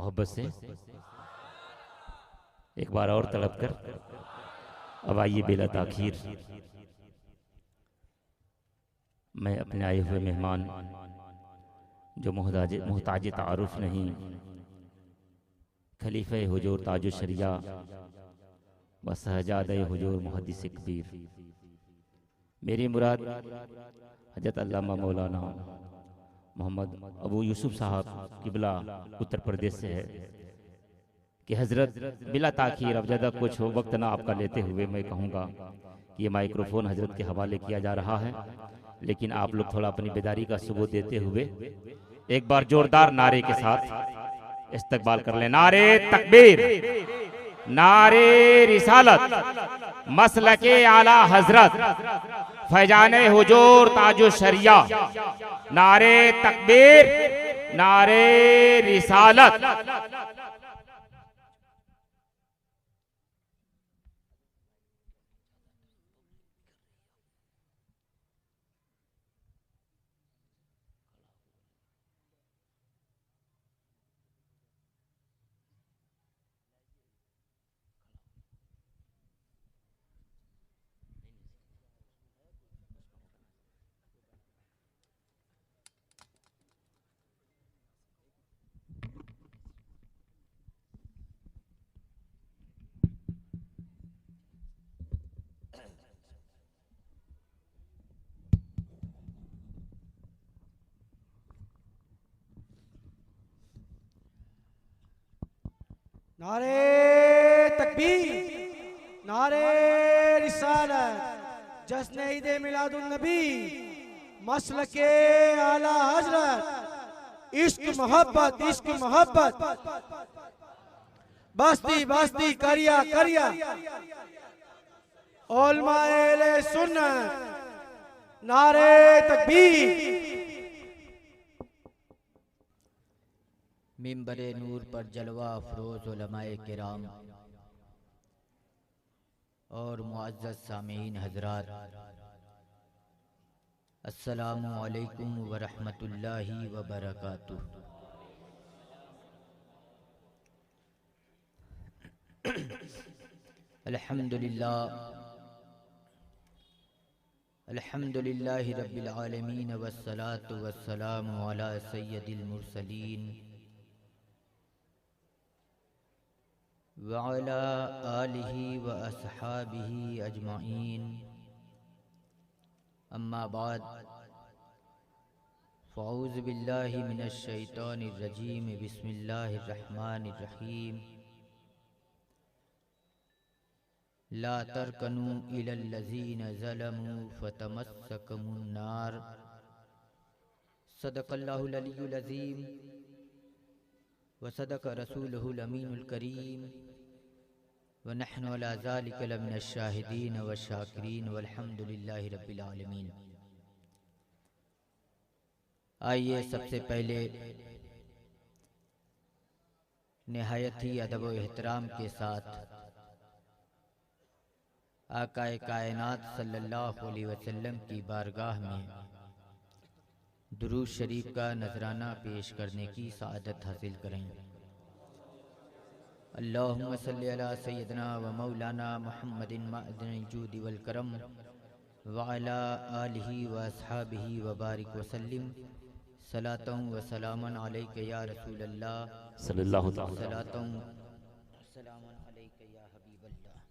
मोहब्बत से एक बार और तलब कर। अब आइए बेला ताखीर मैं अपने आए हुए मेहमान जो मोहताज तारुफ नहीं, खलीफे हुजूर ताजुल शरिया व सहजादे हुजूर मुहद्दिस कबीर, मेरी मुराद हजरत अल्लामा मौलाना मोहम्मद अबू यूसुफ साहब किबला उत्तर प्रदेश से है कि हजरत बिला ताखीर अब ज़्यादा कुछ हो वक्त ना आपका लेते हुए मैं कहूँगा कि ये माइक्रोफोन हजरत के हवाले किया जा रहा है, लेकिन आप लोग थोड़ा अपनी बेदारी का सबूत देते हुए एक बार जोरदार नारे के साथ इस्तकबाल कर लें। नारे तकबीर, नारे रिसालत, मसलके आला हजरत फैजाने हुजूर ताजुल शरिया, नारे तकबीर, नारे रिसालत। नारे तकबीर, नारे रिसालत, जश्न ईद मिलादुन नबी, मसलके आला हजरत, इश्क मोहब्बत, इश्क मोहब्बत, बस्ती बस्ती करिया करिया, उलमाए सुन्नत, नारे तकबीर। मिंबरे नूर पर जलवा अफरोज उलमाए किराम और मुअज़्ज़ज़ सामीन हजरात, अस्सलामु अलैकुम व रहमतुल्लाहि व बरकातुहू। अल्हम्दुलिल्लाह, अल्हम्दुलिल्लाहि रब्बिल आलमीन वस्सलातु वस्सलामु अला सय्यदिल मुरसलीन व अला आलिहि व अस्हाबिहि अजमाइन, अम्मा बाद, फ़अऊज़ु बिल्लाहि मिनश शैतानिर रजीम, बिस्मिल्लाहिर रहमानिर रहीम। ला तरकनू इलल लज़ीना ज़लमू फ़तमस्सकुमुन नार, सदक़ल्लाहुल अलियुल अज़ीम व सदक़ रसूलुहुल अमीनुल करीम व नहनु अला ज़ालिका लमिनश शाहिदीन व शाकिरीन वल्हम्दुलिल्लाहि रब्बिल आलमीन। आइए सबसे पहले निहायत ही अदब व एहतराम के साथ आकाए कायनात सल्लल्लाहु अलैहि वसल्लम की बारगाह में दुरूद शरीफ का नजराना पेश करने की सआदत हासिल करें। अल्लाहुम्मा सल्ली अला सय्यदना व मौलाना मुहम्मदिन मअदनिल जूदि वल करम व अला आलिहि व अस्हाबिहि व बारिक वसल्लिम, सलातन व सलामन अलैका या रसूलल्लाह, सल्लल्लाहु अलैहि सलातन सलामन अलैका या हबीबल्लाह।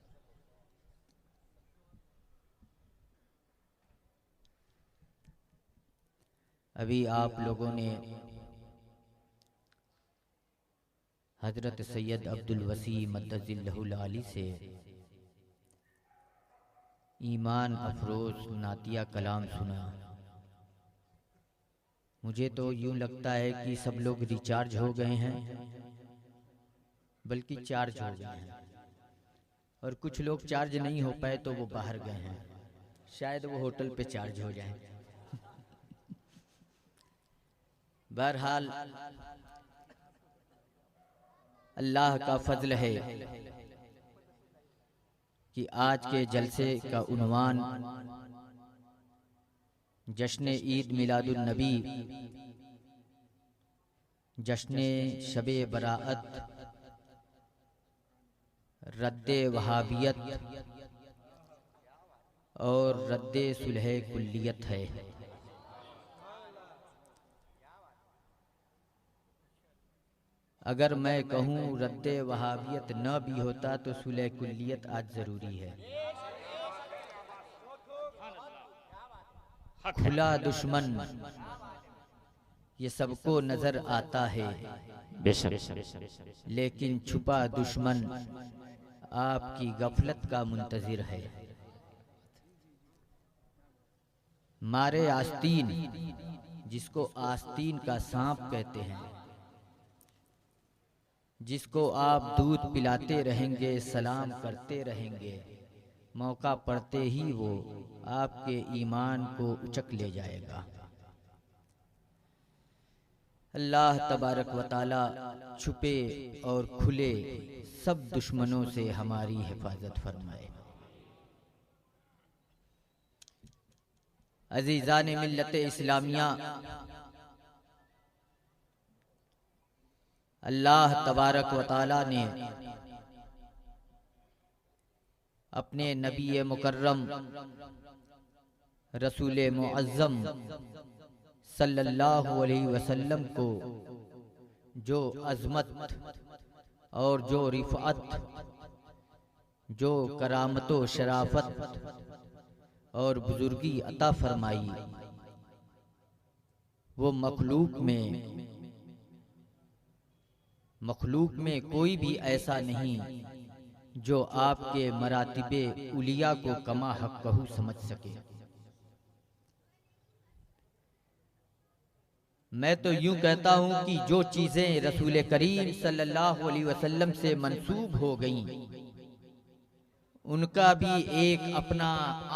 अभी आप लोगों ने हजरत सैयद अब्दुल वसी मद्दजिल्लहुल आली से ईमान अफरोज नातिया कलाम सुना। मुझे तो यूं लगता है कि सब लोग रिचार्ज हो गए हैं, बल्कि चार्ज हो गए हैं, और कुछ लोग चार्ज नहीं हो पाए तो वो बाहर गए हैं, शायद वो होटल पे चार्ज हो जाएं। बहरहाल अल्लाह का फजल है कि आज के जलसे का उन्वान जश्न ईद मिलादुन नबी जश्न शबे बराअत, रद्दे वहाबियत और रद्दे सुलह कुल्लियत है। अगर मैं कहूँ रद्दे वहाबियत न भी होता तो सुलह कुल्लियत आज जरूरी है। खुला दुश्मन ये सबको नजर आता है, बेशक, लेकिन छुपा दुश्मन आपकी गफलत का मुंतजिर है। मारे आस्तीन, जिसको आस्तीन का सांप कहते हैं, जिसको आप दूध पिलाते रहेंगे, सलाम करते रहेंगे, मौका पड़ते ही वो आपके ईमान को उचक ले जाएगा। अल्लाह तबारक व ताला छुपे और खुले सब दुश्मनों से हमारी हिफाजत फरमाए। अजीज़ान मिल्लत इस्लामिया, अल्लाह तबारक व ताला ने अपने नबी मुकर्रम रसूल मुअज़्ज़म सल्लल्लाहु अलैहि वसल्लम को जो अज़मत और जो रिफ़अत, जो करामतो शराफत और बुजुर्गी अता फरमाई, वो मखलूक में कोई भी ऐसा नहीं जो आपके मरातिबे उलिया को कमा हक़्क़हू समझ सके। मैं तो यूं कहता हूं कि जो चीजें रसूल करीम सल्लल्लाहु अलैहि वसल्लम से मंसूब हो गईं, उनका भी एक अपना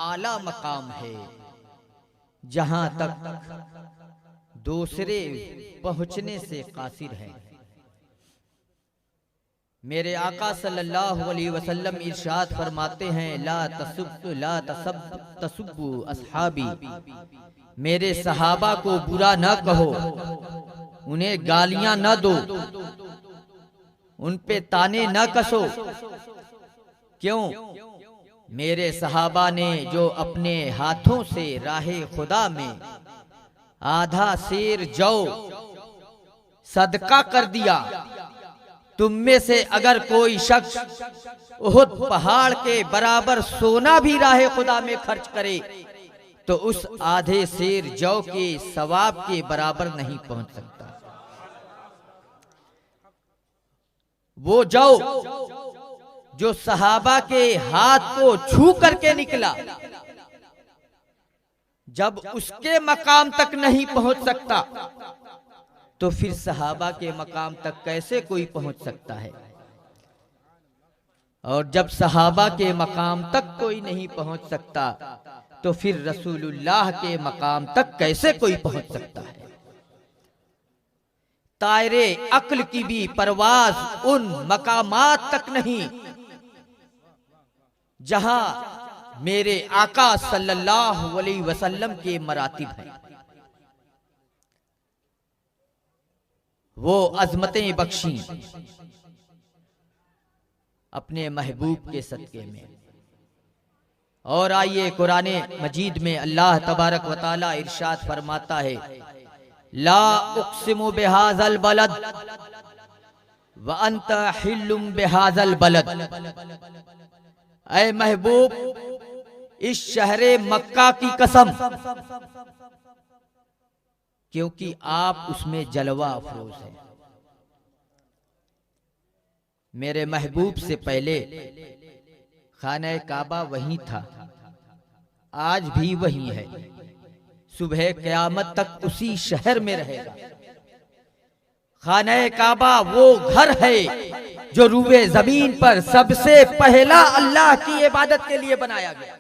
आला मकाम है, जहां तक दूसरे पहुंचने से कासिर है। मेरे आका सल्लल्लाहु अलैहि वसल्लम इरशाद फरमाते हैं, ला तसुब्बु अस्हाबी, मेरे सहाबा को बुरा न कहो, उन्हें गालियां न दो, उन पे ताने न कसो। क्यों? मेरे सहाबा ने जो अपने हाथों से राहे खुदा में आधा सेर जौ सदका कर दिया। तुम में से अगर कोई शख्स उहुद पहाड़ के बराबर सोना भी राहे खुदा में खर्च करे तो उस आधे सेर जौ के सवाब के बराबर नहीं पहुंच सकता। वो जौ जो सहाबा के हाथ को छू करके निकला, जब उसके मकाम तक नहीं पहुंच सकता तो फिर सहाबा के मकाम तक कैसे कोई पहुंच सकता है? और जब सहाबा के मकाम तक कोई नहीं पहुंच सकता तो फिर रसूलुल्लाह के मकाम तक कैसे कोई पहुंच सकता है? तायरे अक्ल की भी परवाज उन मकामात तक नहीं जहां मेरे आका सल्लल्लाहु अलैहि वसल्लम के मरातिब हैं। वो अजमतें बख्शी अपने महबूब के सदके में। और आइए कुरान मजीद में अल्लाह तबारक व ताला इरशाद फरमाता है, ला उक़्सिमु बिहाज़ल बलद व अंत हिल्लुम बिहाज़ल बलद। ऐ महबूब, इस शहरे मक्का की कसम, क्योंकि आप उसमें जलवा अफरोज हैं। मेरे महबूब से पहले खाना काबा वहीं था, आज भी वहीं है, सुबह क़यामत तक उसी शहर में रहेगा। खाना काबा वो घर है जो रूए जमीन पर सबसे पहला अल्लाह की इबादत के लिए बनाया गया।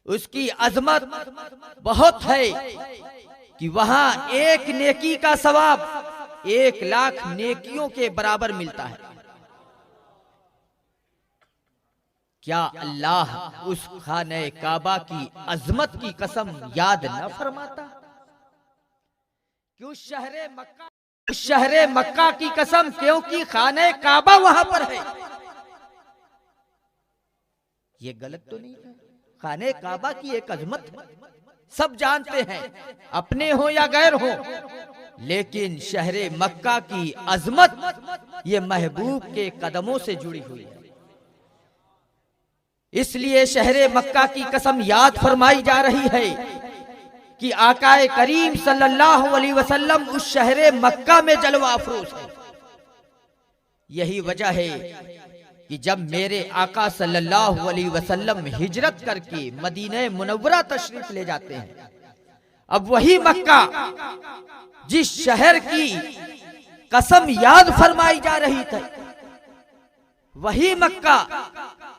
उसकी अजमत बहुत है कि वहां एक नेकी का सवाब 1,00,000 नेकियों के बराबर मिलता है। क्या अल्लाह उस खाने काबा की अजमत की कसम याद न फरमाता? कि उस शहरे मक्का की कसम, क्योंकि खाने काबा वहां पर है। ये गलत तो नहीं है? खाने काबा की एक अजमत सब जानते हैं, अपने हो या गैर हो, लेकिन शहरे मक्का की अजमत ये महबूब के कदमों से जुड़ी हुई है। इसलिए शहरे मक्का की कसम याद फरमाई जा रही है कि आकाए करीम सल्लल्लाहु अलैहि वसल्लम उस शहरे मक्का में जलवा अफरोज है। यही वजह है कि जब मेरे आका सल्लल्लाहु अलैहि वसल्लम हिजरत करके मदीने मुनव्वरा तशरीफ ले जाते हैं, अब वही मक्का जिस शहर की कसम याद फरमाई जा रही थी, वही मक्का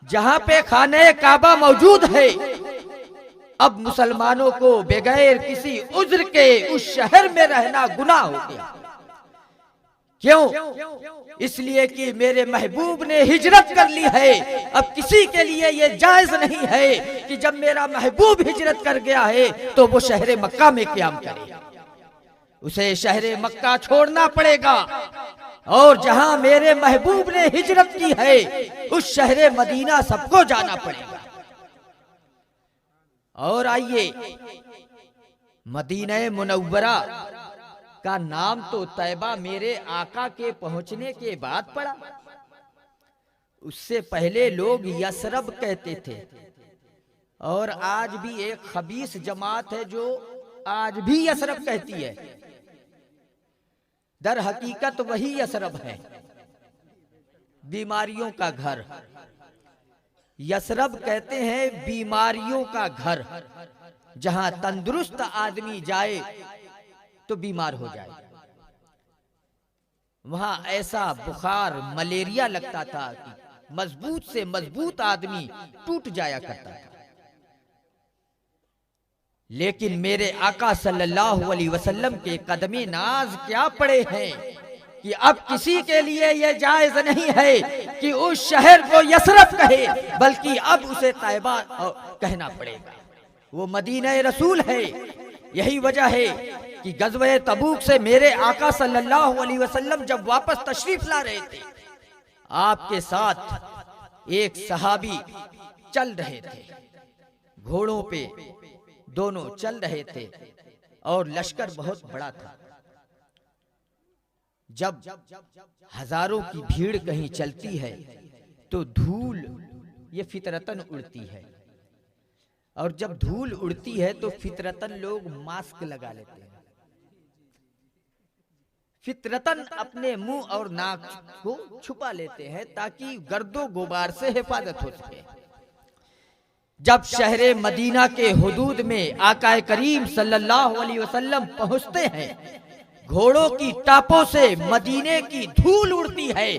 जहां पे खाने काबा मौजूद है, अब मुसलमानों को बगैर किसी उज्र के उस शहर में रहना गुनाह हो गया। क्यों? इसलिए कि मेरे महबूब ने हिजरत कर ली है। अब किसी के लिए यह जायज नहीं है कि जब मेरा महबूब हिजरत कर गया है तो वो शहर मक्का में क़याम करे, उसे शहर मक्का छोड़ना पड़ेगा। और जहां मेरे महबूब ने हिजरत की है उस शहर मदीना सबको जाना पड़ेगा। और आइए, मदीना मुनव्वरा का नाम तो तैबा मेरे आका के पहुंचने के बाद पड़ा, उससे पहले लोग यसरब कहते थे। और आज भी एक खबीस जमात है जो आज भी यसरब कहती है, दर हकीकत वही यसरब है, बीमारियों का घर। यसरब कहते हैं बीमारियों का घर, जहां तंदुरुस्त आदमी जाए तो बीमार हो जाए। वहां ऐसा बुखार मलेरिया लगता था कि मजबूत से मजबूत आदमी टूट जाया करता था। लेकिन मेरे आका सल्लल्लाहु अलैहि वसल्लम के कदमे नाज क्या पड़े हैं कि अब किसी के लिए यह जायज नहीं है कि उस शहर को यसरब कहे, बल्कि अब उसे तैबा कहना पड़ेगा। वो मदीना रसूल है। यही वजह है कि गज़वे तबूक से मेरे आका सल्लल्लाहु अलैहि वसल्लम जब वापस तशरीफ ला रहे थे, आपके साथ एक सहाबी चल रहे थे, घोड़ों पे दोनों चल रहे थे और लश्कर बहुत बड़ा था। जब हजारों की भीड़ कहीं चलती है तो धूल ये फितरतन उड़ती है, और जब धूल उड़ती है तो फितरतन लोग मास्क लगा लेते हैं, फितरतन अपने मुंह और नाक को छुपा लेते हैं ताकि गर्दो गुबार से हिफाजत हो सके। जब शहरे मदीना के हुदूद में आकाए करीम सल्लल्लाहु अलैहि वसल्लम पहुंचते हैं, घोड़ों की टापों से मदीने की धूल उड़ती है।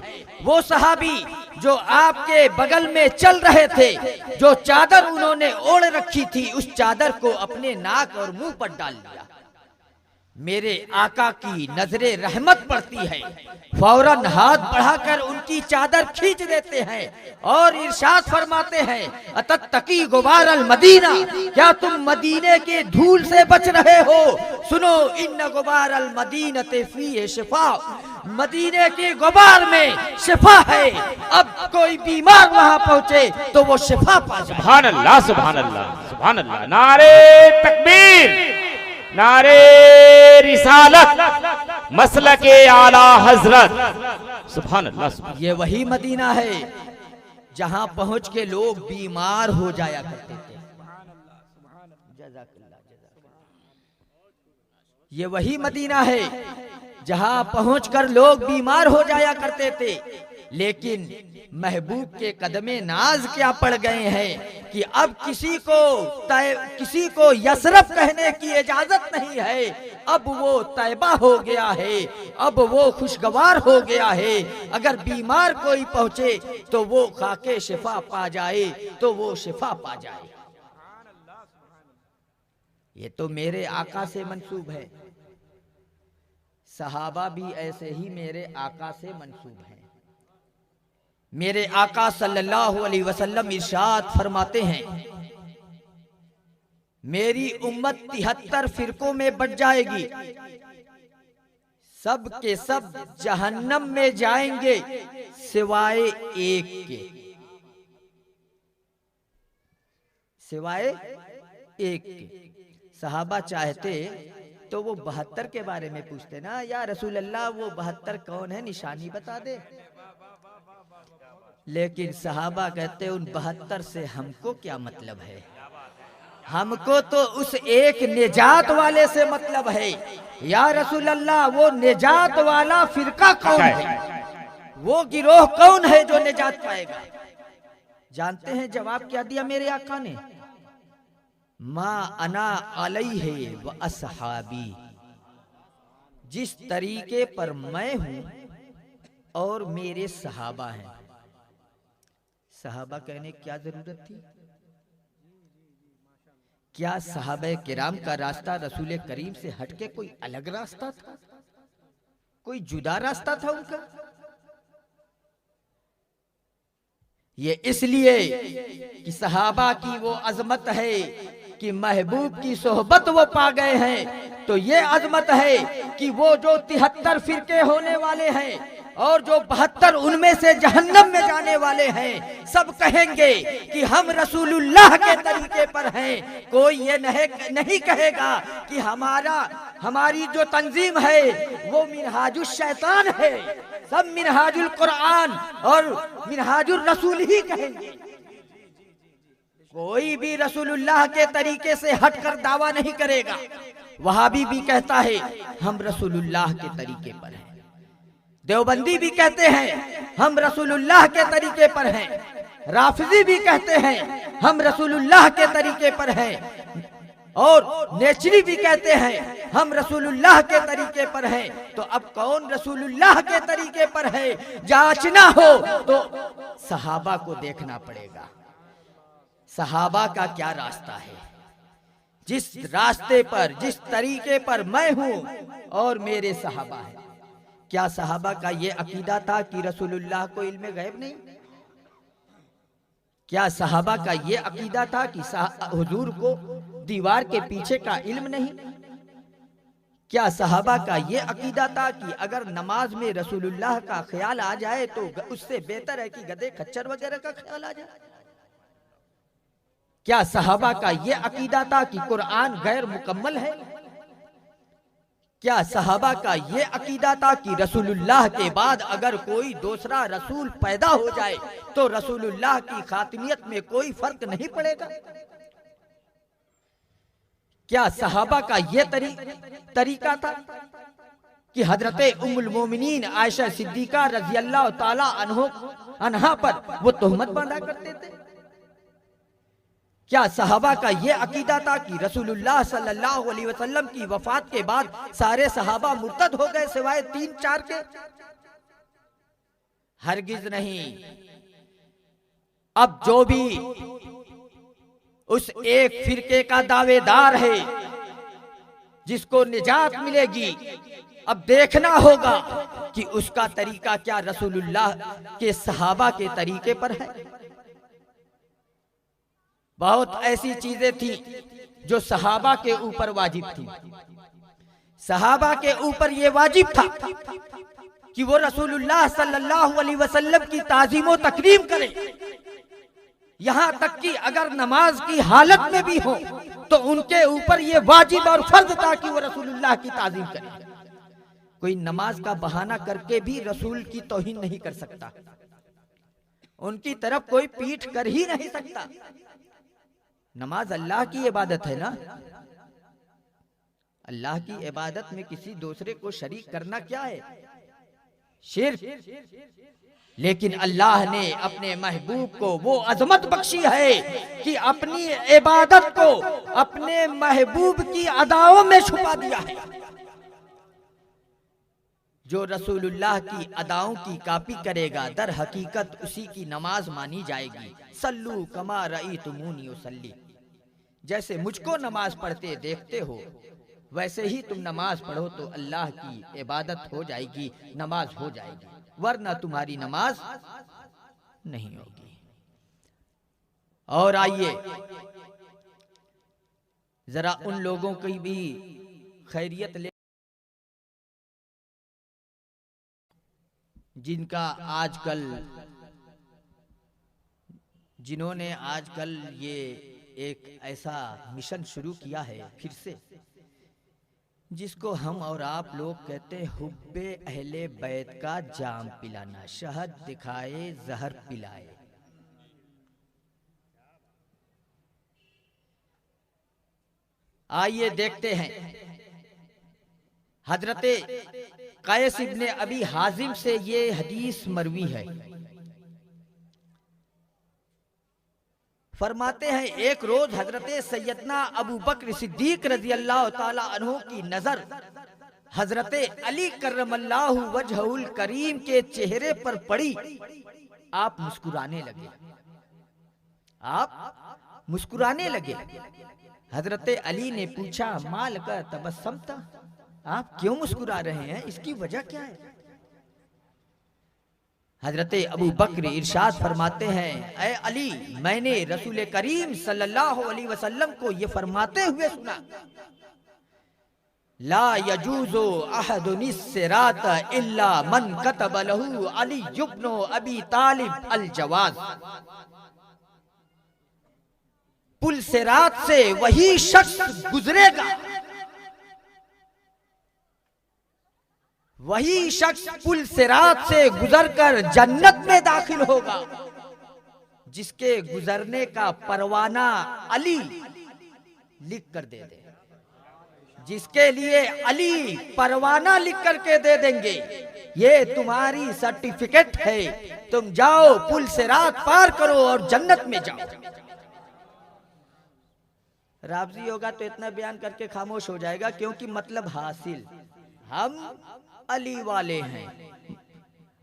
वो सहाबी जो आपके बगल में चल रहे थे, जो चादर उन्होंने ओढ़ रखी थी, उस चादर को अपने नाक और मुंह पर डाल लिया। मेरे आका की नजरे रहमत पड़ती है, फौरन हाथ बढ़ाकर उनकी चादर खींच देते हैं और इरशाद फरमाते हैं, अतत्तकी गुबार अल मदीना, क्या तुम मदीने के धूल से बच रहे हो? सुनो, इन्न गुबार अल मदीनते फीह शिफा, मदीने के गुबार में शिफा है। अब कोई बीमार वहां पहुंचे तो वो शिफा पा जाए। सुभान अल्लाह, सुभान अल्लाह, सुभान अल्लाह। नारे तकबीर, नारे रिसालत, मसलके आला हजरत। सुभान अल्लाह। ये वही मदीना है जहां पहुंच के लोग बीमार हो जाया करते थे। ये वही मदीना है जहां पहुंचकर लोग बीमार हो जाया करते थे। लेकिन महबूब के कदमे नाज क्या पड़ गए हैं कि अब किसी को यसरब कहने की इजाजत नहीं है। अब वो तैबा हो गया है, अब वो खुशगवार हो गया है। अगर बीमार कोई पहुंचे तो वो खाके शिफा पा जाए, तो वो शिफा पा जाए। ये तो मेरे आका से मंसूब है, सहाबा भी ऐसे ही मेरे आका से मंसूब हैं। मेरे आका सल्लल्लाहु अलैहि वसल्लम इरशाद फरमाते हैं, मेरी उम्मत 73 फिरकों में बट जाएगी, सब के सब जहन्नम में जाएंगे सिवाय एक के, सिवाय एक के। सहाबा चाहते तो वो 72 के बारे में पूछते ना, या रसूल अल्लाह वो 72 कौन है, निशानी बता दे। लेकिन सहाबा कहते उन 72 से हमको क्या मतलब है, हमको तो उस एक निजात वाले से मतलब है। या रसूल अल्लाह वो निजात वाला फिरका कौन है, वो गिरोह कौन है जो निजात पाएगा। जानते हैं जवाब क्या दिया मेरे आका ने, मा अना अलैहि व अस्हाबी, जिस तरीके पर मैं हूं और मेरे सहाबा हैं। सहाबा कहने की क्या जरूरत थी, क्या सहाबा किराम का रास्ता रसूल करीम से हटके कोई अलग रास्ता था, कोई जुदा रास्ता था उनका। ये इसलिए कि सहाबा की वो अजमत है कि महबूब की सोहबत वो पा गए हैं, तो ये अजमत है कि वो जो 73 फिरके होने वाले हैं और जो 72 उनमें से जहन्नम में जाने वाले हैं, सब कहेंगे कि हम रसूलुल्लाह के तरीके पर हैं। कोई ये नहीं कहेगा कि हमारी जो तंजीम है वो मिनहाजुल शैतान है। सब मिनहाजुल कुरान और मिनहाजुल रसूल ही कहेंगे। कोई भी रसूलुल्लाह के तरीके से हटकर दावा नहीं करेगा। वहाबी भी कहता है हम रसूलुल्लाह के तरीके पर हैं, देवबंदी भी कहते हैं हम रसूलुल्लाह के तरीके पर हैं, राफिजी भी कहते हैं हम रसूलुल्लाह के तरीके पर हैं, और नेचरी भी कहते हैं हम रसूलुल्लाह के तरीके पर हैं। तो अब कौन रसूलुल्लाह के तरीके पर है जांचना हो तो सहाबा को देखना पड़ेगा। सहाबा का क्या रास्ता है, जिस रास्ते पर जिस तरीके पर मैं हूं और मेरे सहाबा हैं। क्या सहाबा का ये अकीदा था कि रसूलुल्लाह को इल्म गैब नहीं? क्या सहाबा का ये अकीदा था कि हुजूर को दीवार के पीछे का इल्म नहीं? क्या सहाबा का ये अकीदा था कि अगर नमाज में रसूलुल्लाह का ख्याल आ जाए तो उससे बेहतर है कि गधे खच्चर वगैरह का ख्याल आ जाए? क्या सहाबा का ये अकीदा था कि कुरान गैर मुकम्मल है? क्या सहाबा का ये अकीदा था कि रसूलुल्लाह के बाद अगर कोई दूसरा रसूल पैदा हो जाए तो रसूलुल्लाह की खातिमियत में कोई फर्क नहीं पड़ेगा? क्या सहाबा का ये तरीका था कि हजरते उम्मुल मोमिनीन आयशा सिद्दीका रजी अल्लाह ताला अन्हा पर वो तोहमत बांधा करते थे? क्या सहाबा का ये अकीदा था कि रसूलुल्लाह सल्लल्लाहु अलैहि वसल्लम की वफात के बाद सारे सहाबा मुर्तद हो गए सिवाय 3-4 के? हरगिज नहीं। अब जो भी उस एक फिरके का दावेदार है जिसको निजात मिलेगी, अब देखना होगा कि उसका तरीका क्या रसूलुल्लाह के सहाबा के तरीके पर है। बहुत ऐसी चीजें थी जो सहाबा के ऊपर वाजिब थी। सहाबा के ऊपर यह वाजिब था कि वो रसूलुल्लाह सल्लल्लाहु अलैहि वसल्लम की ताजीम तकरीम करें, यहां तक कि अगर नमाज की हालत में भी हो तो उनके ऊपर यह वाजिब और फर्ज था कि वो रसूलुल्लाह की ताजीम करें। कोई नमाज का बहाना करके भी रसूल की तौहीन नहीं कर सकता, उनकी तरफ कोई पीठ कर ही नहीं सकता। नमाज अल्लाह की इबादत है ना, अल्लाह की इबादत में किसी दूसरे को शरीक करना क्या है? शिर्क। लेकिन अल्लाह ने अपने महबूब को वो अजमत बख्शी है कि अपनी इबादत को अपने महबूब की अदाओं में छुपा दिया है। जो रसूलुल्लाह की अदाओं की कॉपी करेगा दर हकीकत उसी की नमाज मानी जाएगी। सल्लू कमा रअयतुमूनी उसल्ली, जैसे मुझको नमाज पढ़ते देखते हो वैसे ही तुम नमाज पढ़ो तो अल्लाह की इबादत हो जाएगी, नमाज हो जाएगी, वरना तुम्हारी नमाज नहीं होगी। और आइए जरा उन लोगों की भी खैरियत ले जिन्होंने आजकल ये एक ऐसा मिशन शुरू किया है फिर से, जिसको हम और आप लोग कहते हैं हुब्बे अहले बैत का जाम पिलाना, शहद दिखाए जहर पिलाए। आइए देखते हैं हजरते कैस इब्ने अबी हाजिम से ये हदीस मरवी है। फरमाते हैं एक रोज हजरते सैयदना अबू बकर सिद्दीक रजी अल्लाह ताला अन्हु की नजर हजरते अली करमल्लाहु वजहुल करीम के चेहरे पर पड़ी। आप मुस्कुराने लगे। हजरते अली ने पूछा माल का तबस्सम था, आप क्यों मुस्कुरा रहे हैं, इसकी वजह क्या है? हजरते अबू बकर इरशाद फरमाते हैं, ऐ अली, मैंने रसूल करीम सल्लल्लाहु अलैहि वसल्लम को ये फरमाते हुए सुना, ला यजूज़ु अहदुन सिरात इल्ला मन कतब लहू अली इब्न अबी तालिब अल जवाज। पुल सिरात से वही शख्स गुजरेगा, वही शख्स पुल सिरात से गुजरकर जन्नत में दाखिल होगा जिसके गुजरने का परवाना अली लिख कर दे दे, जिसके लिए अली परवाना लिख करके दे देंगे, ये तुम्हारी सर्टिफिकेट है, तुम जाओ पुल सिरात पार करो और जन्नत में जाओ। राबजी होगा तो इतना बयान करके खामोश हो जाएगा, क्योंकि मतलब हासिल, हम अली वाले हैं।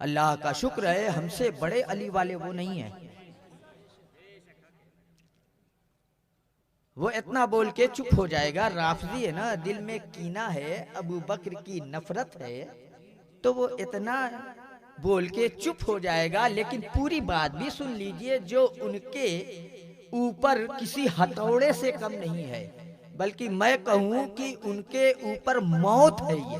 अल्लाह का शुक्र है हमसे बड़े अली वाले वो नहीं हैं। वो इतना बोल के चुप हो जाएगा। राफजी है ना, दिल में कीना है, अबू बकर की नफरत है, तो वो इतना बोल के चुप हो जाएगा। लेकिन पूरी बात भी सुन लीजिए, जो उनके ऊपर किसी हथौड़े से कम नहीं है, बल्कि मैं कहूं कि उनके ऊपर मौत है। ये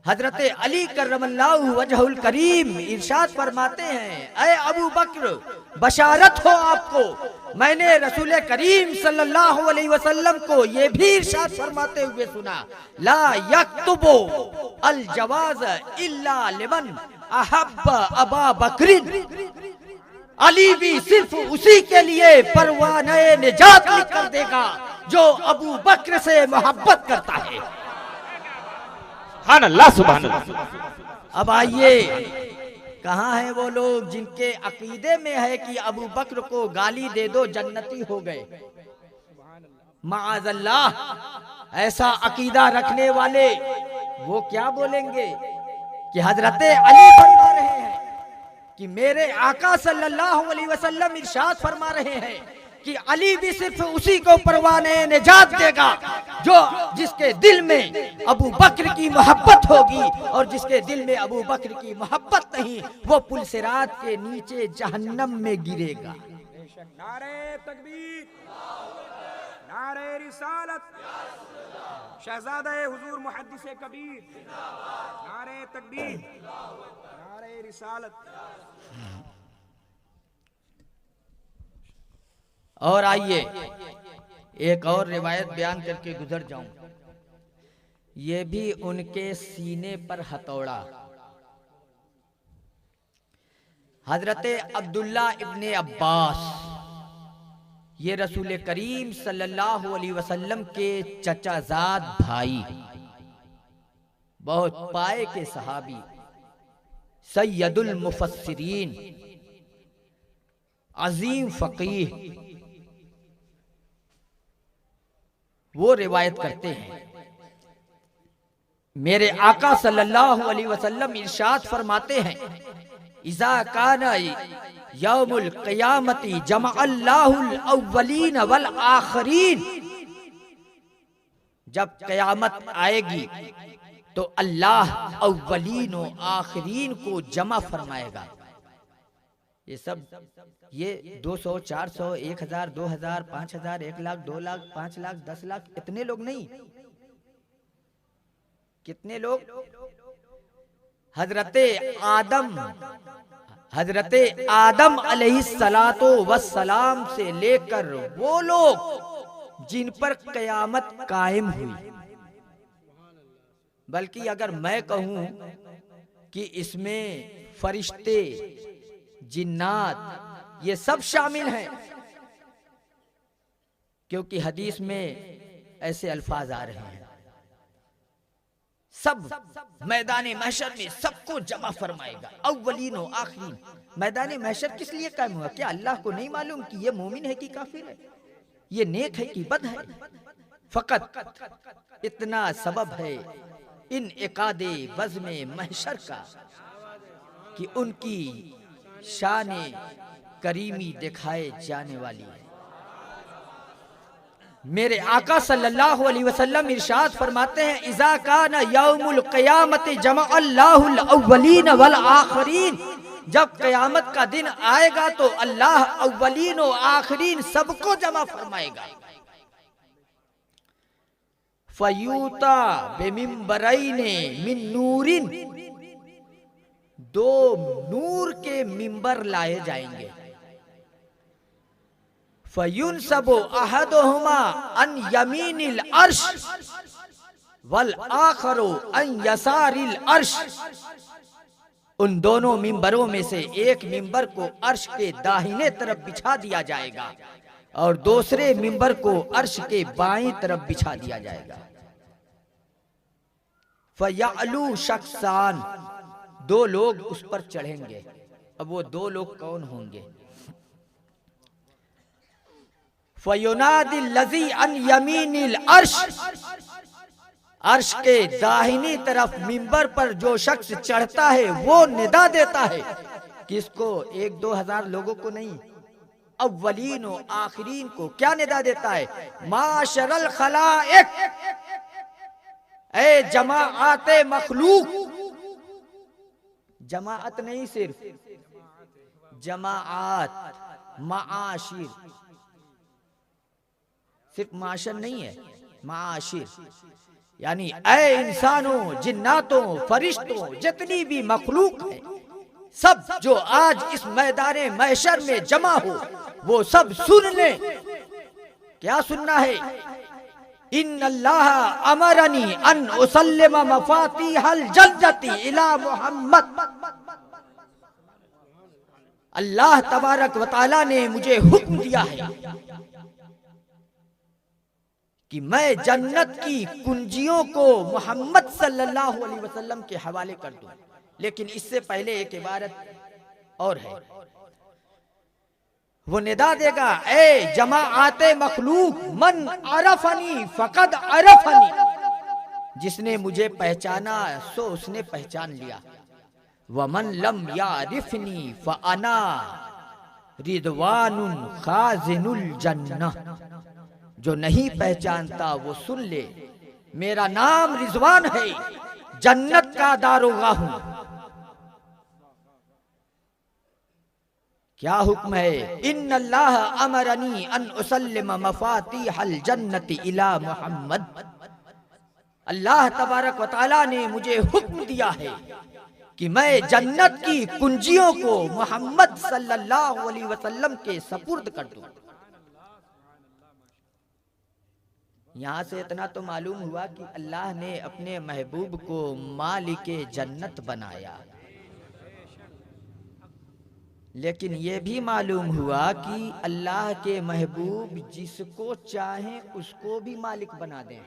हजरते अली करमल्लाहु वजहुल करीम इरशाद फरमाते हैं, ऐ अबू बकर, बशारत हो आपको, मैंने रसूल करीम सल्लल्लाहु अलैहि वसल्लम को ये भी इरशाद फरमाते हुए सुना, ला यक्तुबु अल जवाज इल्ला लिमन अहब्ब अबा बकरिन। अली भी सिर्फ उसी के लिए परवाने निजात लिख कर देगा जो अबू बकर से मोहब्बत करता है। सुभान अल्लाह, सुभान अल्लाह। अब आइए, कहाँ हैं वो लोग जिनके अकीदे में है कि अबू बकर को गाली दे दो जन्नती हो गए? माअज़ल्लाह, ऐसा अकीदा रखने वाले वो क्या बोलेंगे कि हजरते अली फरमा रहे हैं कि मेरे आका सल्लल्लाहु अलैहि वसल्लम इरशाद फरमा रहे हैं कि अली भी सिर्फ उसी को परवाने निजात देगा जो जिसके दिल में अबू बकर की मोहब्बत होगी, और जिसके दिल में अबू बकर की मोहब्बत नहीं, वो पुल सिरात के नीचे जहन्नम में गिरेगा। नारे तकबीर, नारे रिसालत, शहजादा हुजूर मुहद्दिस कबीर, नारे तकबीर, नारे रिसालत। और आइए एक और रिवायत बयान करके गुजर जाऊं। ये भी उनके सीने पर हथौड़ा। हजरते अब्दुल्ला इब्ने अब्बास, ये रसूल करीम सल्लल्लाहु अलैहि वसल्लम के चचाजाद भाई, बहुत पाए के सहाबी, सैयदुल मुफस्सिरीन, अजीम फकीह, वो रिवायत करते हैं, मेरे आका सल्लल्लाहु अलैहि वसल्लम इरशाद फरमाते हैं, इज़ा काना यौमुल क़ियामती जमअल्लाहुल अव्वलीन वल आखिरीन। जब क़यामत आएगी तो अल्लाह अव्वलीन और आखिरीन को जमा फरमाएगा। ये सब ये 200, 400, 1000, 2000, 5000, 1 लाख, 2 लाख, 5 लाख, 10 लाख, इतने लोग नहीं। कितने लोग? हजरत आदम अलैहिस्सलातो वस्सलाम से लेकर वो लोग जिन पर कयामत कायम हुई, बल्कि अगर मैं कहूं कि इसमें फरिश्ते, जिन्नात ये सब शामिल हैं, क्योंकि हदीस में ऐसे अल्फाज आ रहे हैं, सब मैदान महशर में सबको जमा फरमाएगा, अव्वलीन व आखिरीन। मैदान महशर किस लिए कायम हुआ? क्या अल्लाह को नहीं मालूम कि ये मोमिन है कि काफिर है, ये नेक है कि बद है? फकत इतना सबब है इन इकादे बज़्म महशर का कि उनकी शान करीमी दिखाए जाने वाली है। मेरे आका सल्लल्लाहु अलैहि वसल्लम इरशाद फरमाते हैं, इज़ा काना यौमुल क़यामत जमअल्लाहुल अव्वलीन वल आखिरीन। जब कयामत का दिन आएगा तो अल्लाह अव्वलीन और आखिरीन सबको जमा फरमाएगा। फयूता बेमिंबरैने मिन नूरिन, दो नूर के मिंबर लाए जाएंगे। फयुनसबु अहदुहुमा अन यमीनिल अर्श वल आखिरु अन यसारिल अर्श। उन दोनों मिंबरों में से एक मिंबर को अर्श के दाहिने तरफ बिछा दिया जाएगा और दूसरे मिंबर को अर्श के बाएं तरफ बिछा दिया जाएगा। फयअलू शख्सान, दो लोग उस पर चढ़ेंगे। अब वो दो लोग कौन होंगे? फयुनादिल लज़ी अन यमीनिल अर्श, अर्श के दाहिनी तरफ मिंबर पर जो शख्स चढ़ता है वो निदा देता है। किसको? 1-2 हजार लोगों को नहीं, अव्वलीन और आखिरीन को। क्या निदा देता है? माशरल खलाइक, ए जमाआते मखलूक। जमाअत नहीं, सिर्फ जमाआत, माशिर, सिर्फ माशर नहीं है, माशिर यानी ऐ इंसानों, जिन्नातों, फरिश्तों, जितनी भी मखलूक है, सब जो आज इस मैदान महशर में जमा हो वो सब सुन ले। क्या सुनना है? इन्नल्लाह अमरनी अन उसल्लिम मफातिहल जन्नति इला मुहम्मद। अल्लाह तबारक व तआला ने मुझे हुक्म दिया है कि मैं जन्नत की कुंजियों को मोहम्मद सल्लल्लाहु अलैहि वसल्लम के हवाले कर दूं। लेकिन इससे पहले एक इबारत और है, वो निदा देगा, ए जमाआते मखलूक, मन अरफनी फकद अरफनी। जिसने मुझे पहचाना सो उसने पहचान लिया। वमन लम यारिफनी फअना रिदवानुन खाजिनुल जन्नह। जो नहीं पहचानता वो सुन ले, मेरा नाम रिजवान है, जन्नत का दारोगा हूं। क्या हुक्म है? इन्नल्लाह अमरनी अन उसल्लिम मफातिहल जन्नति इला मुहम्मद। अल्लाह तबारक व तआला ने मुझे हुक्म दिया है कि मैं जन्नत की कुंजियों को मोहम्मद सल्लल्लाहु अलैहि वसल्लम के सपुर्द कर दूं। यहाँ से इतना तो मालूम हुआ कि अल्लाह ने अपने महबूब को मालिके जन्नत बनाया, लेकिन ये भी मालूम हुआ कि अल्लाह के महबूब जिसको चाहें उसको भी मालिक बना दें।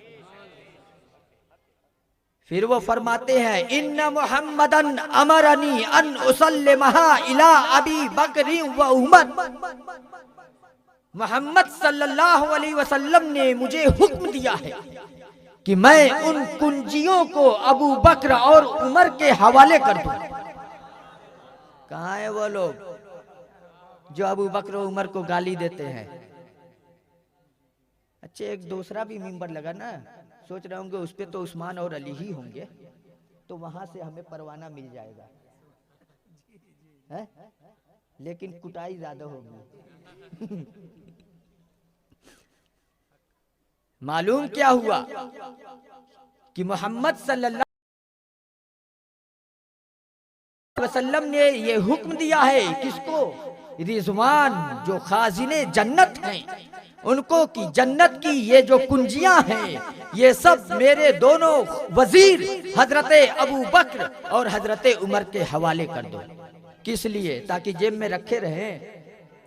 फिर वो फरमाते हैं, इन्ना मुहम्मदन अमरनी अन उसल्लिमहा इला अबी बकरी व उमर। मोहम्मद सल्लल्लाहु अलैहि वसल्लम ने मुझे हुक्म दिया है कि मैं उन कुंजियों को अबू बकर और उमर के हवाले कर दूं। कहाँ है वो लोग जो अबू बकर और उमर को गाली देते हैं? अच्छा, एक दूसरा भी मिंबर लगा ना, सोच रहे होंगे उस पे तो उस्मान और अली ही होंगे, तो वहां से हमें परवाना मिल जाएगा है? लेकिन कुटाई ज्यादा होगी। मालूम क्या हुआ कि मोहम्मद सल्लल्लाहु वसल्लम ने ये हुक्म दिया है किसको? रिजवान जो खाजिने जन्नत हैं उनको, कि जन्नत की ये जो कुंजियां हैं ये सब मेरे दोनों वजीर हजरत अबू बकर और हजरत उमर के हवाले कर दो। किस लिए? ताकि जेब में रखे रहें?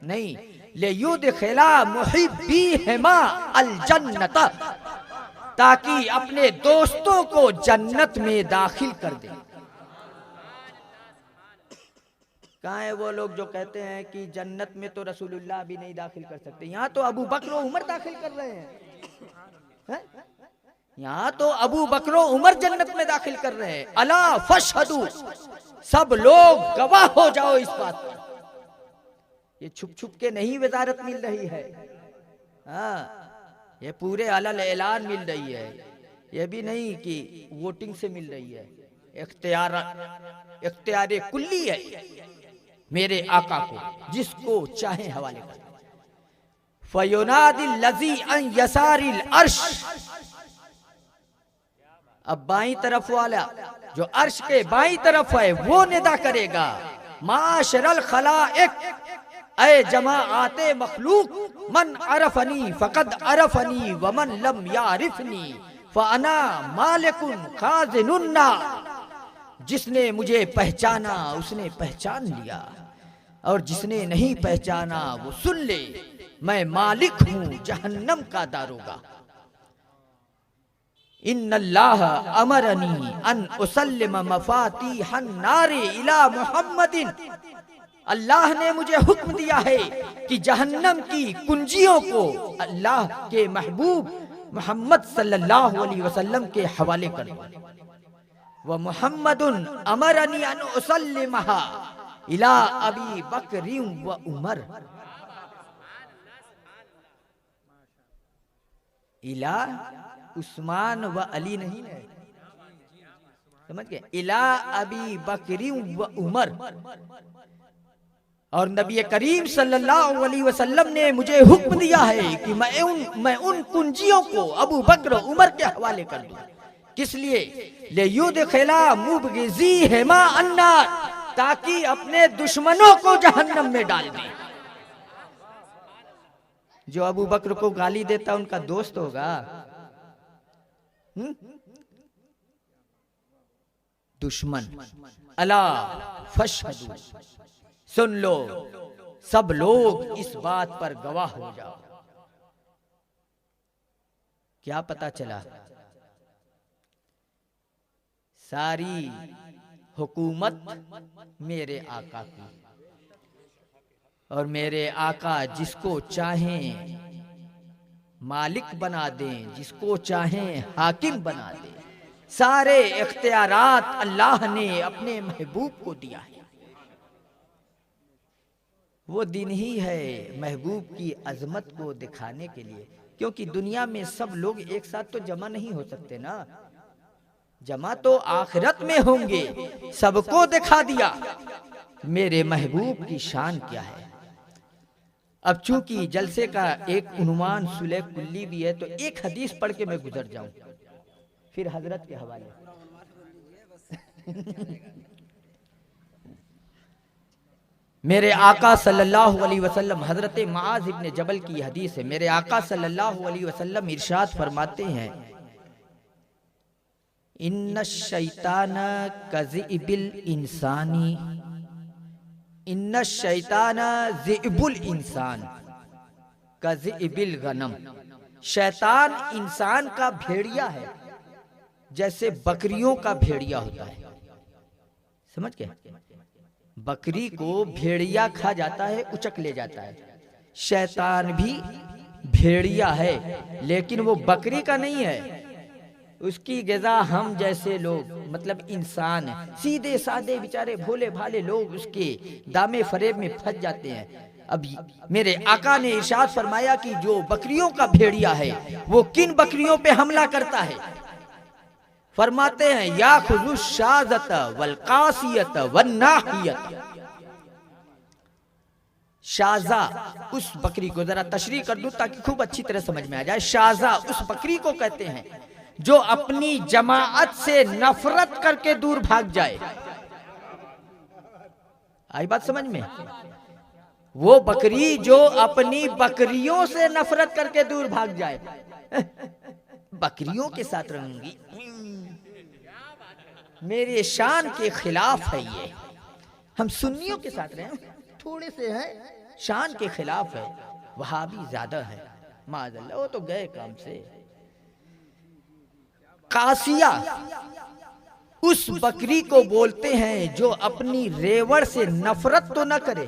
नहीं, ले युदखिला मुहिब्बीहिमा अल जन्नत, ताकि अपने दोस्तों को जन्नत में दाखिल कर दे। कहाँ है वो लोग जो कहते हैं कि जन्नत में तो रसूलुल्लाह भी नहीं दाखिल कर सकते? यहाँ तो अबू बकर और उमर दाखिल कर रहे हैं, यहाँ तो अबू बकर और उमर जन्नत में दाखिल कर रहे हैं। अला फशहदू, सब लोग गवाह हो जाओ इस बात पर। ये छुप छुप के नहीं वजारत मिल रही है, हाँ, ये पूरे अलल ऐलान मिल रही है। ये भी नहीं कि वोटिंग से मिल रही है, इख्तियार कुल्ली है मेरे आका को, जिसको चाहे हवाले कर। फयुनादिल लजी अन यसारिल अर्श, अब बाईं तरफ वाला जो अर्श के बाईं तरफ है वो निदा करेगा, माशरल खलाइक, ऐ जमाआते मखलूक, मन अरफनी फकद अरफनी वमन लम यारिफनी फअना मालिकुन खाज़िनुन्ना, जिसने मुझे पहचाना उसने पहचान लिया और जिसने नहीं पहचाना वो सुन ले, मैं मालिक हूं जहन्नम का दारोगा। इन्नल्लाह अमरनी अन उसल्लिम मफातीहन नारे इला मुहम्मदिन, अल्लाह ने मुझे हुक्म दिया है कि जहन्नम की कुंजियों को अल्लाह के महबूब मोहम्मद सल्लल्लाहु अलैहि वसल्लम के हवाले कर दो। व मुहम्मदुन अमरनी अन उसल्लिमहा इला अबी बकरी व उमर, इला उस्मान व अली नहीं है, समझ गए? इला अबी बकरी व उमर। और नबी करीम सल्लल्लाहु अलैहि वसल्लम ने मुझे हुक्म दिया है कि मैं उन कुंजियों को अबू बकर उमर के हवाले कर दूं। किस लिए? ले युदखिला मुबगिज़ीहिमा अन्नार, ताकि अपने दुश्मनों को जहन्नम में डाल दें। जो अबू बकर को गाली देता उनका दोस्त होगा? दुश्मन। अला फशहदू, सुन लो, सब लोग इस बात पर गवाह हो जाओ। क्या पता चला? सारी हुकूमत मेरे आका की, और मेरे आका जिसको चाहें मालिक बना दें, जिसको चाहें हाकिम बना दें। सारे इख्तियारात अल्लाह ने अपने महबूब को दिया है। वो दिन ही है महबूब की अजमत को दिखाने के लिए, क्योंकि दुनिया में सब लोग एक साथ तो जमा नहीं हो सकते ना, जमा तो आखिरत में होंगे। सबको दिखा दिया मेरे महबूब की शान क्या है। अब चूंकि जलसे का एक उन्वान सुलह कुल्ली भी है, तो एक हदीस पढ़ के मैं गुजर जाऊं, फिर हजरत के हवाले। मेरे आका सल्लल्लाहु अलैहि वसल्लम, हजरत मुआज़ इब्न जबल की हदीस है। मेरे आका सल्लल्लाहु अलैहि वसल्लम इरशाद फरमाते हैं, इन्ना शैतान कज़िबिल इंसानी, इन्ना शैतान ज़िबुल इंसान कज़िबिल गनम। शैतान इंसान का भेड़िया है, जैसे बकरियों का भेड़िया होता है। समझ गए? बकरी को भेड़िया खा जाता है, उचक ले जाता है। शैतान भी भेड़िया है, लेकिन वो बकरी का नहीं है। उसकी ग़िज़ा हम जैसे लोग, मतलब इंसान है, सीधे साधे बेचारे भोले भाले लोग उसके दामे फरेब में फंस जाते हैं। अब मेरे आका ने इरशाद फरमाया कि जो बकरियों का भेड़िया है वो किन बकरियों पे हमला करता है। फरमाते हैं, या खुज़ु शाज़त वल कासियत वन नाहियत। शाज़ा उस बकरी को, जरा तशरीह कर दूं ताकि खूब अच्छी तरह समझ में आ जाए। शाज़ा उस बकरी को कहते हैं जो अपनी जमाअत से नफरत करके दूर भाग जाए। आई बात समझ में? वो बकरी जो अपनी बकरियों से नफरत करके दूर भाग जाए, बकरियों के साथ रहूंगी, मेरे शान के खिलाफ है ये। हम सुन्नियों के साथ रहे, थोड़े से हैं, शान के खिलाफ है। वहाबी ज्यादा है, माज़अल्लाह, वो तो गए काम से। कासिया उस बकरी को बोलते हैं जो अपनी रेवड़ से नफरत तो न करे,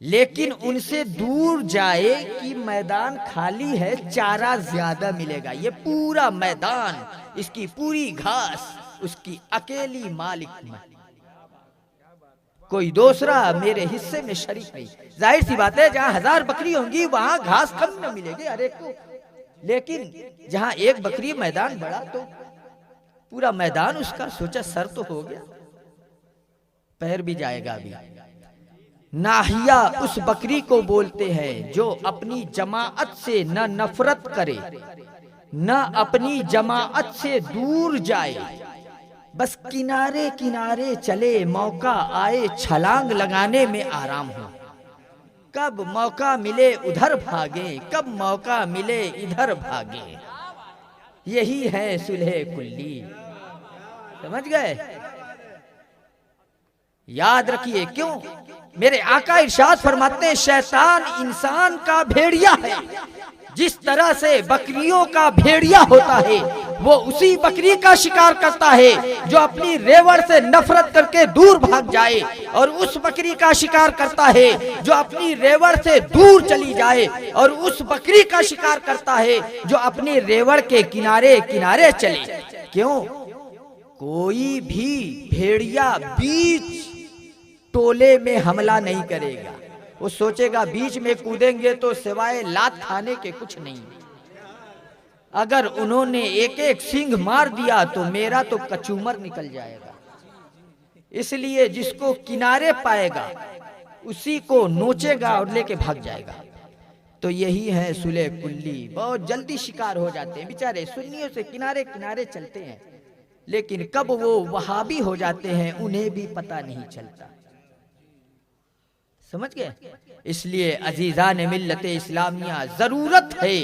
लेकिन उनसे दूर जाए कि मैदान खाली है, चारा ज्यादा मिलेगा। ये पूरा मैदान, इसकी पूरी घास उसकी अकेली मालिक में, कोई दूसरा मेरे हिस्से में शरीक नहीं। जाहिर सी बात है, जहां 1000 बकरी होंगी वहां घास कम न मिलेगी हर एक को, लेकिन जहां एक बकरी, मैदान बड़ा, तो पूरा मैदान उसका। सोचा सर तो हो गया, पैर भी जाएगा अभी। नाहिया उस बकरी को बोलते हैं जो अपनी जमाअत से न नफरत करे, न अपनी जमाअत से दूर जाए, बस किनारे किनारे चले, मौका आए छलांग लगाने में आराम हो। कब मौका मिले उधर भागे, कब मौका मिले इधर भागे। यही है सुलह कुल्ली। समझ गए? याद रखिए, क्यों? मेरे आका इरशाद फरमाते हैं, शैतान इंसान का भेड़िया है। जिस तरह से बकरियों का भेड़िया होता है, वो उसी बकरी का शिकार करता है जो अपनी रेवड़ से नफरत करके दूर भाग जाए, और उस बकरी का शिकार करता है जो अपनी रेवड़ से दूर चली जाए, और उस बकरी का शिकार करता है जो अपनी रेवड़ के किनारे किनारे चले। क्यों? कोई भी भेड़िया बीच टोले में हमला नहीं करेगा। वो सोचेगा बीच में कूदेंगे तो सिवाय लात खाने के कुछ नहीं। अगर उन्होंने एक एक सींग मार दिया तो मेरा तो कचूमर निकल जाएगा। इसलिए जिसको किनारे पाएगा उसी को नोचेगा और लेके भाग जाएगा। तो यही है सुलह कुल्ली। बहुत जल्दी शिकार हो जाते हैं बेचारे, सुन्नियों से किनारे किनारे चलते हैं, लेकिन कब वो वहाबी हो जाते हैं उन्हें भी पता नहीं चलता। समझ गए? इसलिए अजीजान मिल्लत इस्लामिया, जरूरत है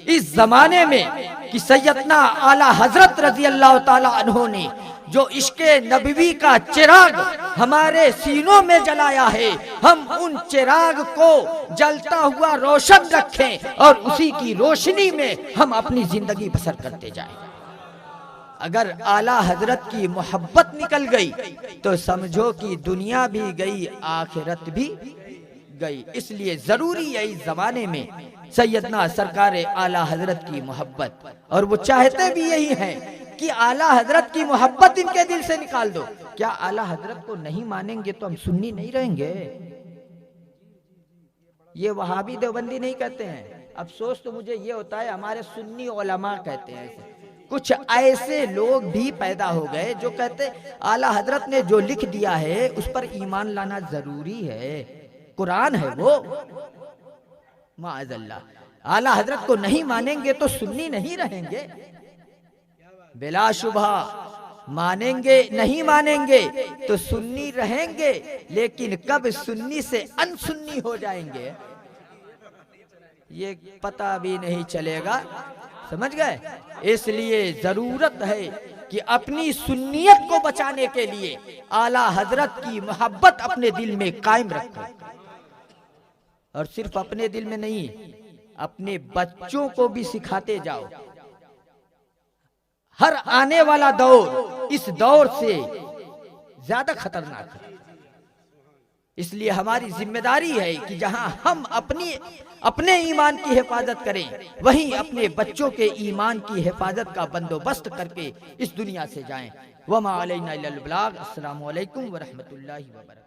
इस जमाने में कि सैयदना आला हजरत रजी अल्लाह ताला अन्हो ने जो इश्के नबवी का चिराग हमारे सीनों में जलाया है, हम उन चिराग को जलता हुआ रोशन रखें और उसी की रोशनी में हम अपनी जिंदगी बसर करते जाएं। अगर आला हजरत की मोहब्बत निकल गई तो समझो कि दुनिया भी गई, आखिरत भी गई। इसलिए जरूरी है इस जमाने में सैयदना सरकार आला हजरत की मोहब्बत, और वो चाहते भी यही है कि आला हजरत की मोहब्बत इनके दिल से निकाल दो। क्या आला हजरत को नहीं मानेंगे तो हम सुन्नी नहीं रहेंगे? ये वहाबी देवबंदी नहीं कहते हैं। अफसोस तो मुझे ये होता है, हमारे सुन्नी उलमा कहते हैं ऐसे। कुछ ऐसे लोग भी पैदा हो गए जो कहते आला हजरत ने जो लिख दिया है उस पर ईमान लाना जरूरी है, कुरान है वो। माअज़ल्लाह, आला हजरत को नहीं मानेंगे तो सुन्नी नहीं रहेंगे। बिलाशुबहा मानेंगे, नहीं मानेंगे तो सुन्नी रहेंगे, लेकिन कब सुन्नी से अनसुन्नी हो जाएंगे ये पता भी नहीं चलेगा। समझ गए? इसलिए जरूरत है कि अपनी सुन्नियत को बचाने के लिए आला हजरत की मोहब्बत अपने दिल में कायम रखो, और सिर्फ अपने दिल में नहीं, अपने बच्चों को भी सिखाते जाओ। हर आने वाला दौर इस दौर से ज्यादा खतरनाक है। इसलिए हमारी जिम्मेदारी है कि जहां हम अपने ईमान की हिफाजत करें, वहीं अपने बच्चों के ईमान की हिफाजत का बंदोबस्त करके इस दुनिया से जाएं। वमा अलैना इल्लल बलाग। अस्सलामु अलैकुम व रहमतुल्लाहि व बरकातहू।